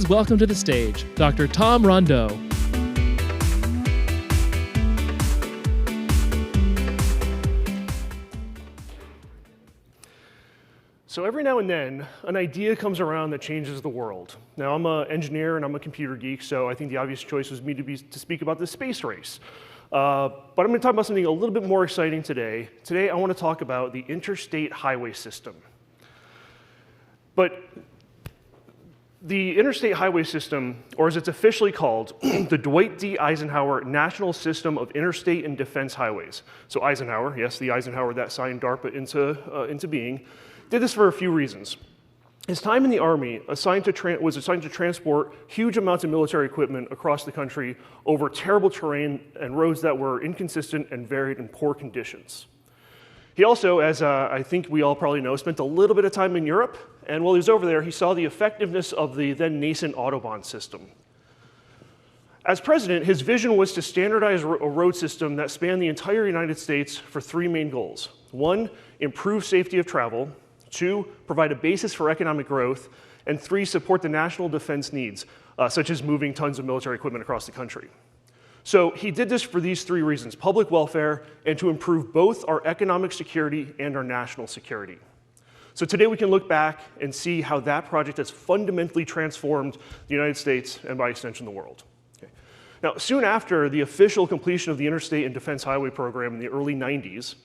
please welcome to the stage Dr. Tom Rondeau. So every now and then, an idea comes around that changes the world. Now, I'm an engineer and I'm a computer geek, so I think the obvious choice was me to speak about the space race. But I'm going to talk about something a little bit more exciting today. Today, I want to talk about the interstate highway system. But the interstate highway system, or as it's officially called, the Dwight D. Eisenhower National System of Interstate and Defense Highways. So Eisenhower, yes, the Eisenhower that signed DARPA into being, did this for a few reasons. His time in the Army was assigned to transport huge amounts of military equipment across the country over terrible terrain and roads that were inconsistent and varied in poor conditions. He also, as I think we all probably know, spent a little bit of time in Europe, and while he was over there, he saw the effectiveness of the then nascent Autobahn system. As president, his vision was to standardize a road system that spanned the entire United States for three main goals. One, improve safety of travel. Two, provide a basis for economic growth. And three, support the national defense needs, such as moving tons of military equipment across the country. So he did this for these three reasons: public welfare and to improve both our economic security and our national security. So today we can look back and see how that project has fundamentally transformed the United States and by extension the world. Okay. Now, soon after the official completion of the Interstate and Defense Highway Program in the early 90s,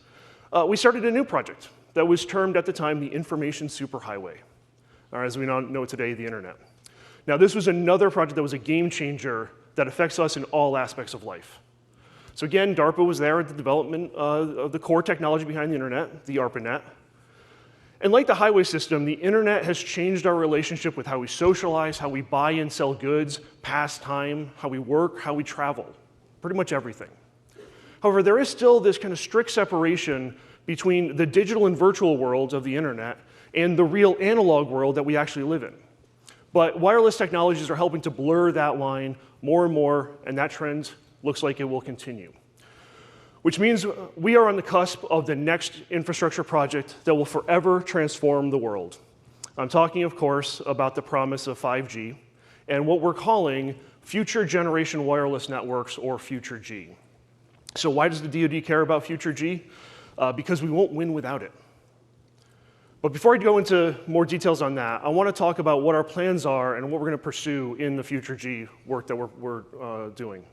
we started a new project that was termed at the time the Information Superhighway, or as we now know today, the internet. Now, this was another project that was a game changer that affects us in all aspects of life. So again, DARPA was there at the development of the core technology behind the internet, the ARPANET. And like the highway system, the internet has changed our relationship with how we socialize, how we buy and sell goods, pass time, how we work, how we travel, pretty much everything. However, there is still this kind of strict separation between the digital and virtual worlds of the internet and the real analog world that we actually live in. But wireless technologies are helping to blur that line more and more, and that trend looks like it will continue. Which means we are on the cusp of the next infrastructure project that will forever transform the world. I'm talking, of course, about the promise of 5G and what we're calling Future Generation Wireless Networks, or Future G. So why does the DoD care about Future G? Because we won't win without it. But before I go into more details on that, I want to talk about what our plans are and what we're going to pursue in the Future G work that we're doing.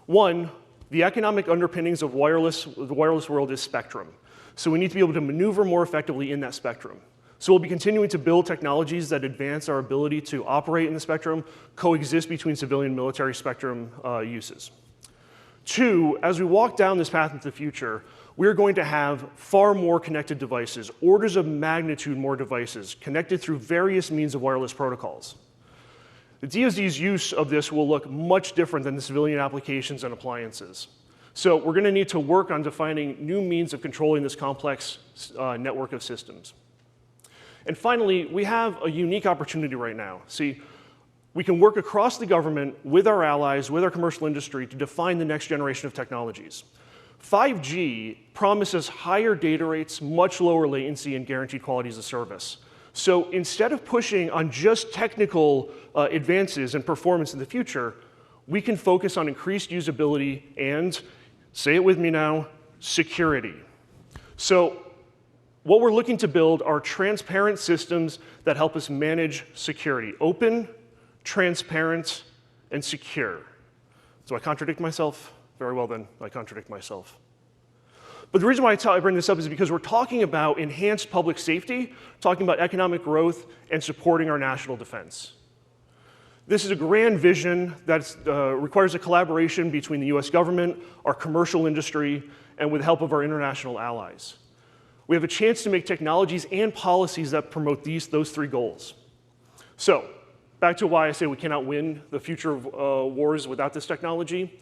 One, the economic underpinnings of the wireless world is spectrum. So we need to be able to maneuver more effectively in that spectrum. So we'll be continuing to build technologies that advance our ability to operate in the spectrum, coexist between civilian and military spectrum uses. Two, as we walk down this path into the future, we're going to have far more connected devices, orders of magnitude more devices, connected through various means of wireless protocols. The DoD's use of this will look much different than the civilian applications and appliances. So we're going to need to work on defining new means of controlling this complex network of systems. And finally, we have a unique opportunity right now. See, we can work across the government with our allies, with our commercial industry, to define the next generation of technologies. 5G promises higher data rates, much lower latency, and guaranteed qualities of service. So instead of pushing on just technical advances and performance in the future, we can focus on increased usability and, say it with me now, security. So what we're looking to build are transparent systems that help us manage security. Open, transparent, and secure. Do I contradict myself? Very well then, I contradict myself. But the reason why I bring this up is because we're talking about enhanced public safety, talking about economic growth, and supporting our national defense. This is a grand vision that requires a collaboration between the US government, our commercial industry, and with the help of our international allies. We have a chance to make technologies and policies that promote those three goals. So, back to why I say we cannot win the future wars without this technology.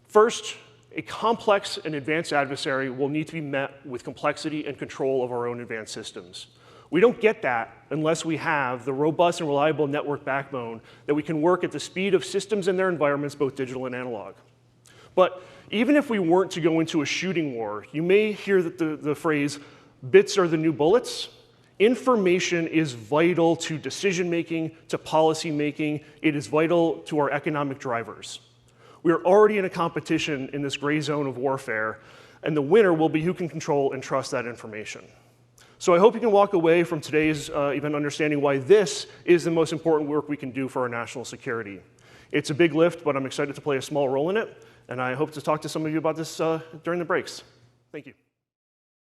First, a complex and advanced adversary will need to be met with complexity and control of our own advanced systems. We don't get that unless we have the robust and reliable network backbone that we can work at the speed of systems and their environments, both digital and analog. But even if we weren't to go into a shooting war, you may hear the phrase, bits are the new bullets. Information is vital to decision making, to policy making. It is vital to our economic drivers. We are already in a competition in this gray zone of warfare, and the winner will be who can control and trust that information. So I hope you can walk away from today's event understanding why this is the most important work we can do for our national security. It's a big lift, but I'm excited to play a small role in it, and I hope to talk to some of you about this during the breaks. Thank you.